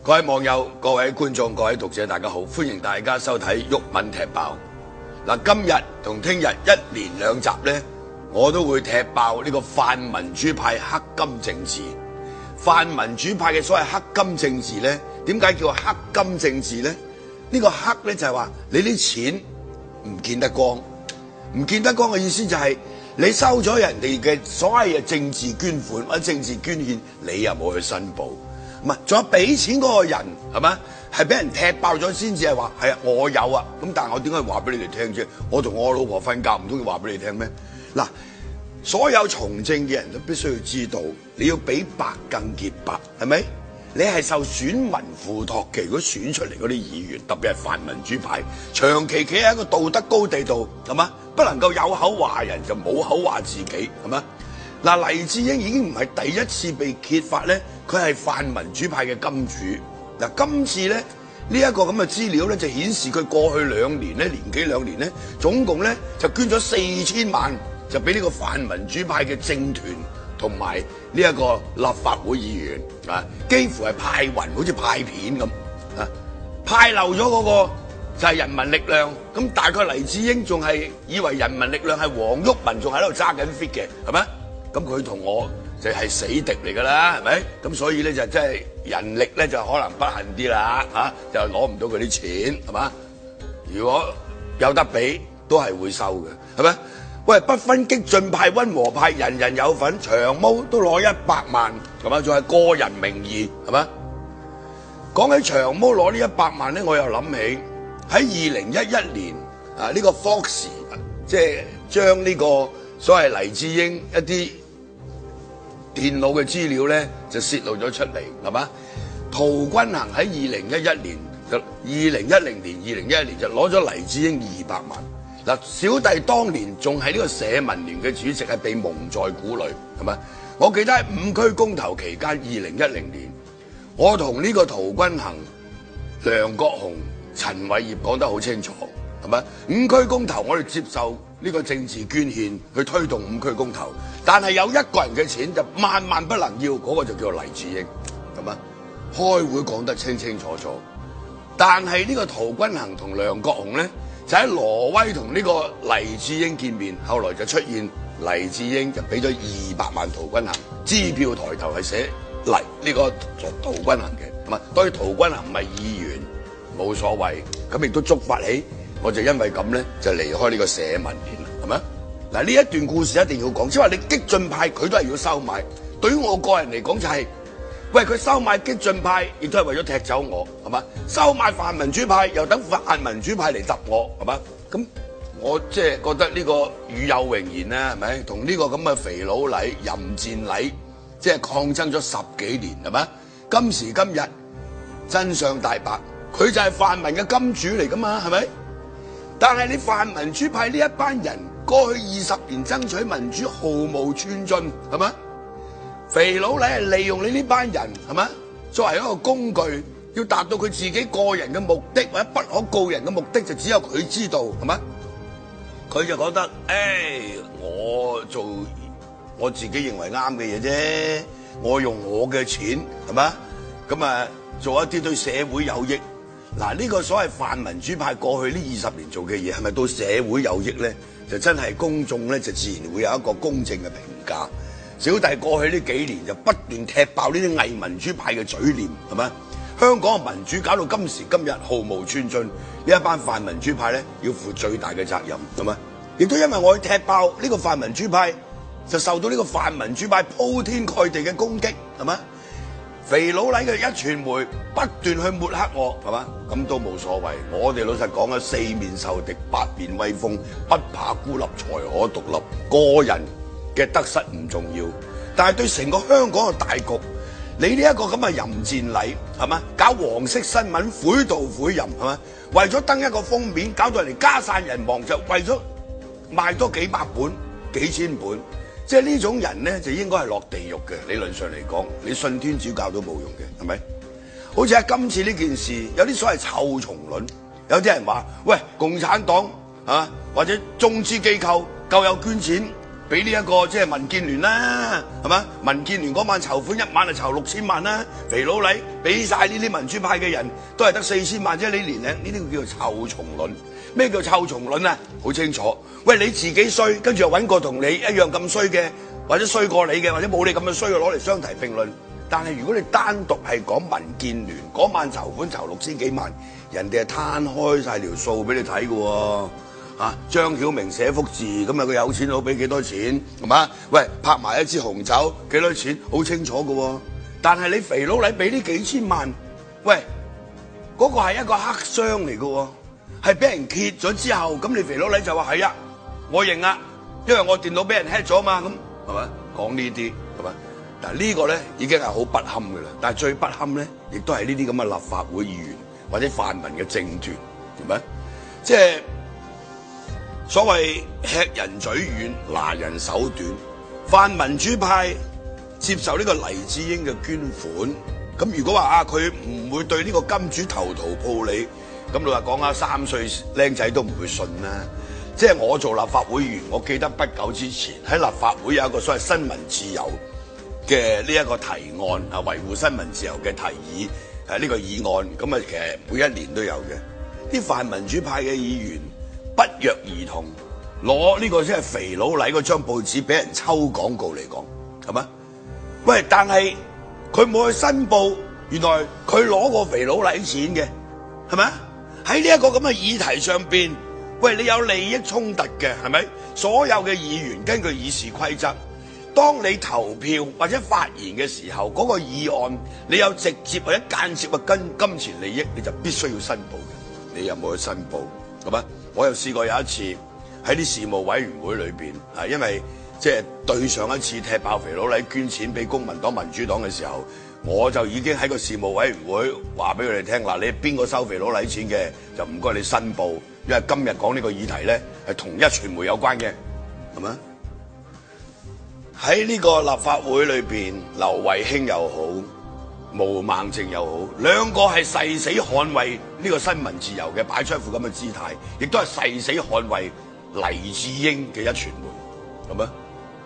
各位網友、各位觀眾、各位讀者，大家好，歡迎大家收睇毓民踢爆。嗱，今日同聽日一連兩集呢，我都會踢爆呢個泛民主派黑金政治。泛民主派嘅所謂黑金政治呢，點解叫黑金政治呢？呢個黑呢，就係話你啲錢唔見得光，唔見得光嘅意思就係你收咗人哋嘅所謂嘅政治捐款或者政治捐獻，你又冇去申報。唔係，仲有俾錢嗰個人係咪？係俾人踢爆咗先至係話係啊，我有啊。咁但係我點解話俾你哋聽啫？我同我老婆瞓覺唔通要話俾你聽咩？嗱，所有從政嘅人都必須要知道，你要比白更潔白，係咪？你係受選民付託嘅，如果選出嚟嗰啲議員，特別係泛民主派，長期企喺一個道德高地度，係嘛？不能夠有口話人就冇口話自己，係嘛？嗱，黎智英已經唔係第一次被揭發咧，佢係泛民主派嘅金主。嗱，今次咧呢一個咁嘅資料咧，就顯示佢過去2年咧，年幾2年咧，總共咧就捐咗4000萬，就俾呢個泛民主派嘅政團同埋呢一個立法會議員啊，幾乎係派勻，好似派片咁啊，派漏咗嗰個就係人民力量。咁大概黎智英仲係以為人民力量係黃毓民仲喺度揸緊 fit 嘅，係咪？咁佢同我就係死敵嚟㗎啦，係咪？咁所以咧就真係人力咧就可能不幸啲啦，嚇就攞唔到佢啲錢，係嘛？如果有得俾，都係會收嘅，係咪？喂，不分激進派、溫和派，人人有份，長毛都攞100萬，係嘛？仲係個人名義，係嘛？講起長毛攞呢100萬咧，我又諗起喺2011年啊，呢個 Fox 即係將呢個所謂黎智英一啲電腦嘅資料咧就泄露咗出嚟，係嘛？陶君行喺2010年就攞咗黎智英200萬。嗱，小弟當年仲係呢個社民聯嘅主席，係被蒙在鼓裏，係咪？我記得喺5區公投期間，2010年，我同呢個陶君行、梁國雄、陳偉業講得好清楚，係咪？5區公投我哋接受呢個政治捐獻去推動5區公投，但係有一個人嘅錢就萬萬不能要，嗰個就叫黎智英，係咪？開會講得清清楚楚，但係呢個陶君行同梁國雄咧，就喺挪威同呢個黎智英見面，後來就出現黎智英就俾咗200萬陶君行，支票抬頭係寫呢個陶君行嘅，係嘛？當然陶君行唔係議員，冇所謂，咁亦都觸發起，我就因為咁咧就離開呢個社民連啦，係咪？嗱，呢一段故事一定要講，即係話你激進派佢都係要收買，對於我個人嚟講就係，喂，佢收買激進派，亦都係為咗踢走我，係嘛？收買泛民主派，又等泛民主派嚟揼我，係嘛？咁我即係覺得呢個與有榮焉啦，係咪？同呢個咁嘅肥佬黎、淫賤黎，即係抗爭咗10幾年，係嘛？今時今日真相大白，佢就係泛民嘅金主嚟㗎嘛，係咪？但係你泛民主派呢一班人，過去20年爭取民主毫無寸進，係嘛？肥佬黎係利用你呢班人，係咪？作為一個工具，要達到佢自己個人嘅目的或者不可告人嘅目的，就只有佢知道，係咪？佢就覺得，我做我自己認為啱嘅嘢啫，我用我嘅錢，係咪？咁啊，做一啲對社會有益。嗱，呢個所謂泛民主派過去呢20年做嘅嘢，係咪對社會有益咧？就真係公眾咧，就自然會有一個公正嘅評價。小弟過去呢幾年就不斷踢爆呢啲偽民主派嘅嘴臉，係咪？香港嘅民主搞到今時今日毫無寸進，呢一班泛民主派咧要負最大嘅責任，係咪？亦都因為我去踢爆呢個泛民主派，就受到呢個泛民主派鋪天蓋地嘅攻擊，係咪？肥佬黎嘅壹傳媒不斷去抹黑我，係嘛？咁都冇所謂。我哋老實講啊，4面受敵，8面威風，不怕孤立，才可獨立。個人嘅得失唔重要，但係對成個香港嘅大局，你呢一個咁嘅淫賤黎，係嘛？搞黃色新聞，悔盜悔淫，係嘛？為咗登一個封面，搞到人哋家散人亡，就為咗賣多幾百本、幾千本。即係呢種人咧，就應該係落地獄嘅。理論上嚟講，你信天主教都冇用嘅，係咪？好似喺今次呢件事，有啲所謂臭蟲論，有啲人話：喂，共產黨啊，或者中資機構夠有捐錢俾呢一個即係民建聯啦，係嘛？民建聯嗰晚籌款1晚就籌6000萬啦，肥佬黎俾晒呢啲民主派嘅人都係得4000萬啫，你年齡呢啲叫做臭蟲論。咩叫臭蟲論啊？好清楚，喂，你自己衰，跟住又揾個同你一樣咁衰嘅，或者衰過你嘅，或者冇你咁樣衰嘅攞嚟相提並論。但係如果你單獨係講民建聯嗰晚籌款籌6000幾萬，人哋係攤開晒條數俾你睇嘅喎。張曉明寫幅字，咁啊佢有錢佬俾幾多錢，係嘛？喂，拍埋一支紅酒幾多錢，好清楚嘅喎。但係你肥佬黎俾呢幾千萬，喂，嗰個係一個黑箱嚟嘅喎，係俾人揭咗之後，咁你肥佬黎就話係啊，我認啊，因為我電腦俾人 hack 咗嘛，咁係咪？講呢啲係咪？但係呢個咧已經係好不堪嘅啦。但係最不堪咧，亦都係呢啲咁嘅立法會議員或者泛民嘅政團，係咪？即係。所謂吃人嘴軟，拿人手短，泛民主派接受呢個黎智英嘅捐款，咁如果話佢唔會對呢個金主投桃報李，咁老實講3歲僆仔都唔會信啦。即係我做立法會議員，我記得不久之前喺立法會有一個所謂新聞自由嘅呢一個提案維護新聞自由嘅提議呢個議案，咁其實每一年都有嘅，啲泛民主派嘅議員。不約而同攞呢個即係肥佬黎嗰張報紙俾人抽廣告嚟講，係咪？喂，但係佢冇去申報，原來佢攞過肥佬黎錢嘅，係咪？喺呢一個咁嘅議題上邊，喂，你有利益衝突嘅，係咪？所有嘅議員根據議事規則，當你投票或者發言嘅時候，嗰個議案你有直接或者間接嘅金錢利益，你就必須要申報嘅。你有冇去申報？係咪？我又試過有一次喺啲事務委員會裏邊，因為即係對上一次踢爆肥佬黎捐錢俾公民黨、民主黨嘅時候，我就已經喺個事務委員會話俾佢哋聽，嗱，你邊個收肥佬黎錢嘅，就唔該你申報，因為今日講呢個議題咧係同一傳媒有關嘅，係咪？喺呢個立法會裏邊，劉慧卿又好，毛孟靜又好，兩個係誓死捍衛呢個新聞自由嘅，擺出一副咁嘅姿態，亦都係誓死捍衛黎智英嘅一傳媒，係咪？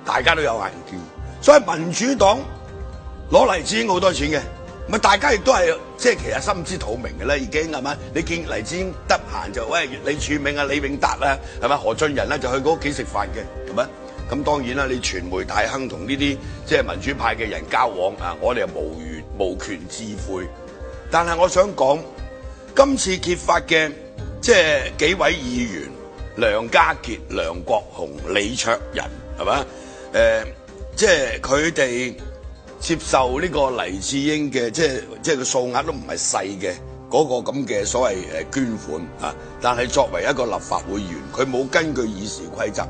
大家都有眼見，所以民主黨攞黎智英好多錢嘅，咪大家亦都係即係其實心知肚明嘅啦，已經係咪？你見黎智英得閒就喂李柱銘啊、李永達啊，係咪？何俊仁咧就去佢屋企食飯嘅，係咪？咁當然啦，你傳媒大亨同呢啲即係民主派嘅人交往我哋係無權置喙。但係我想講，今次揭發嘅即係幾位議員梁家傑、梁國雄、李卓人係嘛？即係佢哋接受呢個黎智英嘅即係個數額都唔係細嘅嗰個咁嘅所謂捐款但係作為一個立法會議員，佢冇根據議事規則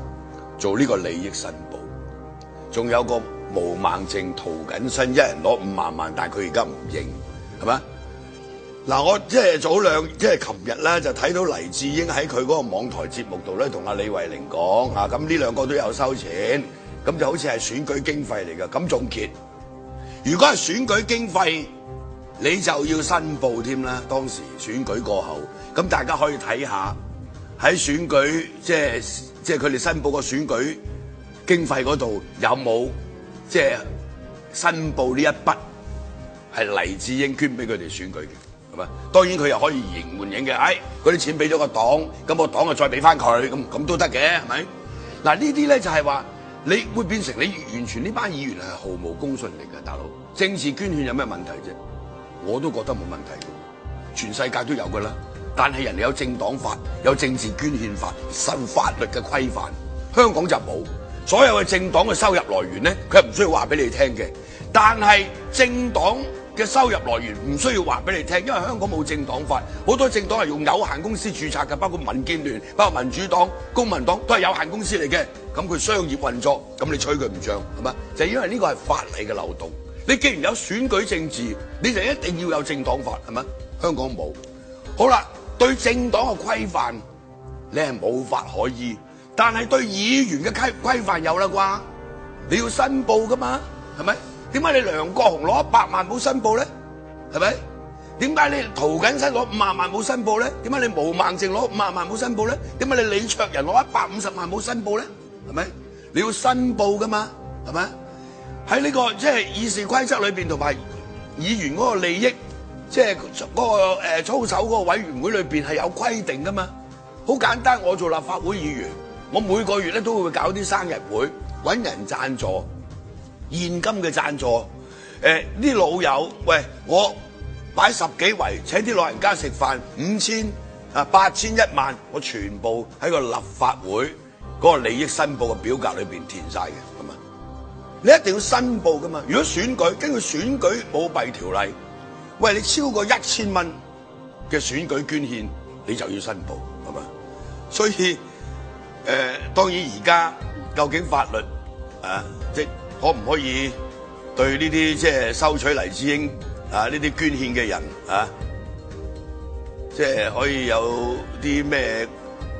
做呢個利益申報，仲有個毛孟靜、涂謹申一人攞50萬萬，但係佢而家唔認，係咪？嗱，我即係琴日咧就睇到黎智英喺佢嗰個網台節目度咧，同阿李慧玲講咁呢兩個都有收錢，咁就好似係選舉經費嚟㗎。咁總結，如果係選舉經費，你就要申報添啦。當時選舉過後，咁大家可以睇下喺選舉即係佢哋申報個選舉經費嗰度有冇即係申報呢一筆係黎智英捐俾佢哋選舉嘅，係咪？當然佢又可以移形換影嘅，嗰啲錢俾咗個黨，咁個黨就再俾翻佢，咁都得嘅，係咪？嗱，呢啲咧就係話你會變成你完全呢班議員係毫無公信力嘅，大佬。政治捐獻有咩問題啫？我都覺得冇問題嘅，全世界都有㗎啦。但係人哋有政黨法，有政治捐獻法，受法律嘅規範。香港就冇，所有嘅政黨嘅收入來源咧，佢係唔需要話俾你聽嘅。但係政黨嘅收入來源唔需要話俾你聽，因為香港冇政黨法，好多政黨係用有限公司註冊嘅，包括民建聯、包括民主黨、公民黨都係有限公司嚟嘅。咁佢商業運作，咁你吹佢唔漲係嘛？就係因為呢個係法例嘅漏洞。你既然有選舉政治，你就一定要有政黨法係咪？香港冇。好啦。對政黨嘅規範，你係冇法可依，但係對議員嘅規範有啦啩？你要申報噶嘛，係咪？點解你梁國雄攞100萬冇申報咧？係咪？點解你涂謹申攞50萬冇申報咧？點解你毛孟靜攞50萬冇申報咧？點解你李卓人攞150萬冇申報咧？係咪？你要申報噶嘛，係咪？喺呢個即係議事規則裏邊同埋議員嗰個利益，即係嗰個操守嗰個委員會裏邊係有規定噶嘛。好簡單，我做立法會議員，我每個月咧都會搞啲生日會，揾人贊助，現金嘅贊助。啲老友，喂，我擺10幾圍，請啲老人家食飯，5000、8000、1萬，我全部喺個立法會嗰個利益申報嘅表格裏邊填晒嘅，咁啊，你一定要申報噶嘛。如果選舉根據選舉舞弊條例，喂，你超過1000蚊嘅選舉捐獻，你就要申報，係嘛？所以當然而家究竟法律即可唔可以對呢啲即係收取黎智英呢啲捐獻嘅人即係可以有啲咩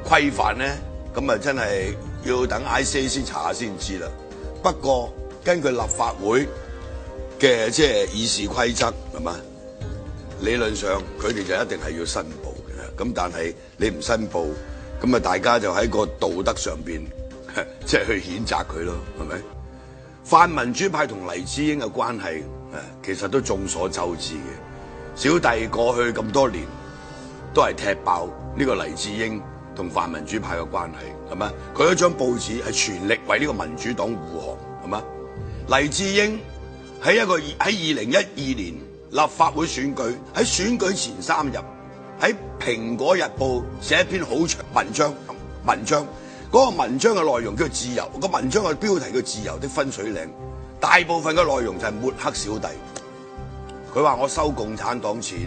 規範咧？咁啊真係要等 ICAC 查下先知啦。不過根據立法會嘅即係議事規則，係嘛？理論上佢哋就一定係要申報嘅。咁但係你唔申報，咁啊大家就喺個道德上邊即係去譴責佢咯，係咪？泛民主派同黎智英嘅關係其實都眾所周知嘅。小弟過去咁多年都係踢爆呢個黎智英同泛民主派嘅關係，係嘛？佢嗰張報紙係全力為呢個民主黨護航，係嘛？黎智英喺2012年立法會選舉，喺選舉前3日喺《蘋果日報》寫一篇好長文章。嗰個文章嘅內容叫自由，個文章嘅標題叫自由的分水嶺，大部分嘅內容就係抹黑小弟。佢話我收共產黨錢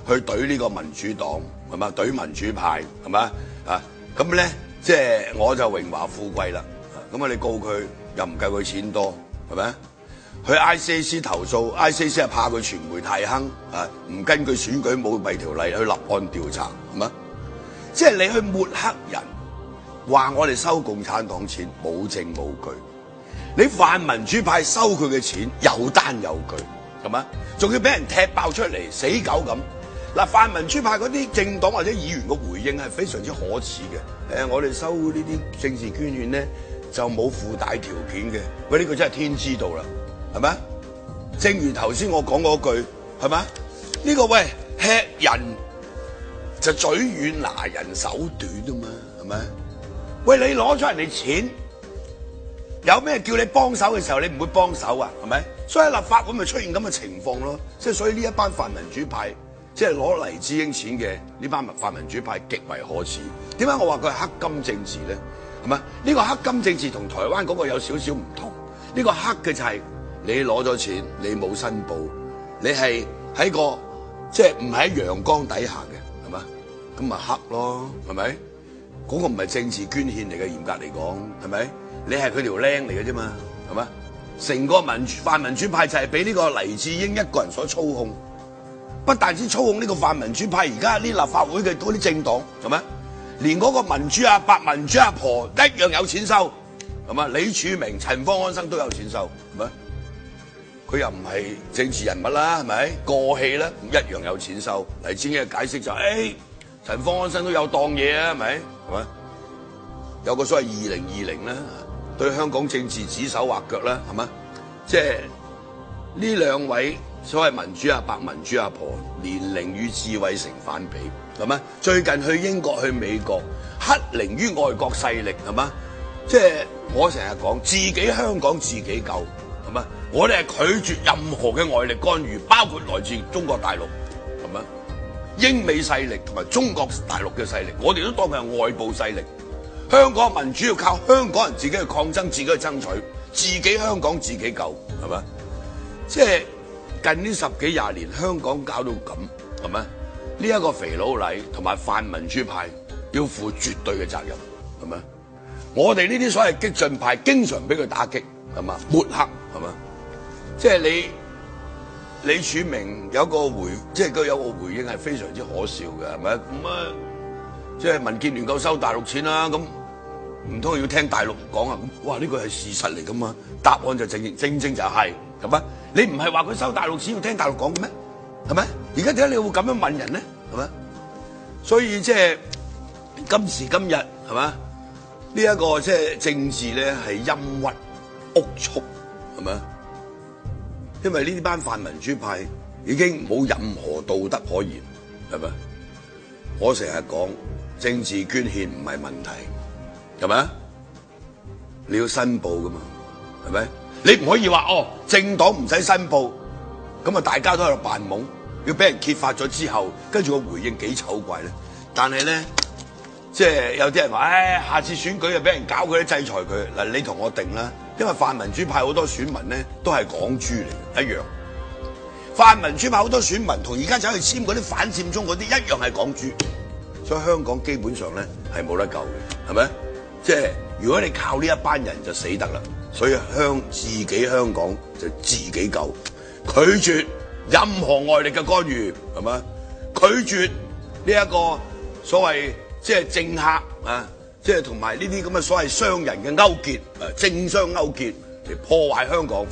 去懟呢個民主黨，係嘛？懟民主派，係嘛？咁咧即係我就榮華富貴啦。咁啊你告佢又唔夠佢錢多，係咪？去 ICAC 投訴 ，ICAC 係怕佢傳媒太亨，唔根據選舉舞弊條例去立案調查，係嘛？即係你去抹黑人。話我哋收共產黨錢冇證冇據，你泛民主派收佢嘅錢有單有據，係嘛？仲要俾人踢爆出嚟，死狗咁。嗱，泛民主派嗰啲政黨或者議員嘅回應係非常之可恥嘅。我哋收呢啲政治捐獻咧就冇附帶條件嘅。喂，呢個真係天知道啦，係咪？正如頭先我講嗰句，係咪？呢個喂吃人就嘴軟拿人手短啊嘛，係咪？喂，你攞咗人哋錢，有咩叫你幫手嘅時候，你唔會幫手啊？係咪？所以喺立法會咪出現咁嘅情況咯。即係所以呢一班泛民主派，即係攞黎智英錢嘅呢班泛民主派極為可恥。點解我話佢係黑金政治咧？係咪？呢個黑金政治同台灣嗰個有少少唔同。呢個黑嘅就係你攞咗錢，你冇申報，你係喺個即係唔喺陽光底下嘅，係嘛？咁咪黑咯，係咪？嗰個唔係政治捐獻嚟嘅，嚴格嚟講，係咪？你係佢條僆嚟嘅啫嘛，係嘛？成個泛民主派就係俾呢個黎智英一個人所操控，不但止操控呢個泛民主派，而家啲立法會嘅嗰啲政黨，係咪？連嗰個民主阿伯、民主阿婆一樣有錢收，係嘛？李柱銘、陳方安生都有錢收，係咪？佢又唔係政治人物啦，係咪？過氣啦，一樣有錢收。黎智英嘅解釋就係，陳方安生都有當嘢啊，係咪？係咪？有個所謂2020咧，對香港政治指手畫腳啦，係嘛？即係呢兩位所謂民主阿伯、民主阿婆，年齡與智慧成反比，係嘛？最近去英國、去美國，乞凌於外國勢力，係嘛？即係我成日講，自己香港自己救，係嘛？我哋係拒絕任何嘅外力干預，包括來自中國大陸，係嘛？英美勢力同埋中國大陸嘅勢力，我哋都當佢係外部勢力。香港民主要靠香港人自己去抗爭，自己去爭取，自己香港自己救，係咪？即係近呢10幾20年，香港搞到咁，係咪？呢一個肥佬黎同埋泛民主派要負絕對嘅責任，係咪？我哋呢啲所謂激進派，經常俾佢打擊，係嘛？抹黑，係嘛？即係李柱銘有個即係佢有個回應係非常之可笑嘅，係咪？咁啊，即係民建聯夠收大陸錢啦，咁唔通要聽大陸講啊？哇，呢個係事實嚟噶嘛？答案就正正就係咁啊！你唔係話佢收大陸錢要聽大陸講嘅咩？係咪？而家點解你會咁樣問人咧？係咪？所以即係今時今日係嘛？呢一個即係政治咧係陰鬱齷齪，係咪啊？因為呢班泛民主派已經冇任何道德可言，係咪？我成日講政治捐獻唔係問題，係咪啊？你要申報噶嘛，係咪？你唔可以話哦，政黨唔使申報，咁啊大家都喺度扮懵，要俾人揭發咗之後，跟住個回應幾醜怪咧。但係咧，即係有啲人話，下次選舉就俾人搞佢，制裁佢。嗱，你同我定啦，因為泛民主派好多選民咧都係港豬嚟嘅，一樣。泛民主派好多選民同而家走去簽嗰啲反佔中嗰啲一樣係港豬，所以香港基本上咧係冇得救嘅，係咪？即係如果你靠呢一班人就死得啦，所以自己香港就自己救，拒絕任何外力嘅干預，係咪？拒絕呢一個所謂即係政客啊，即係同埋呢啲咁嘅所謂商人嘅勾結，政商勾結嚟破壞香港。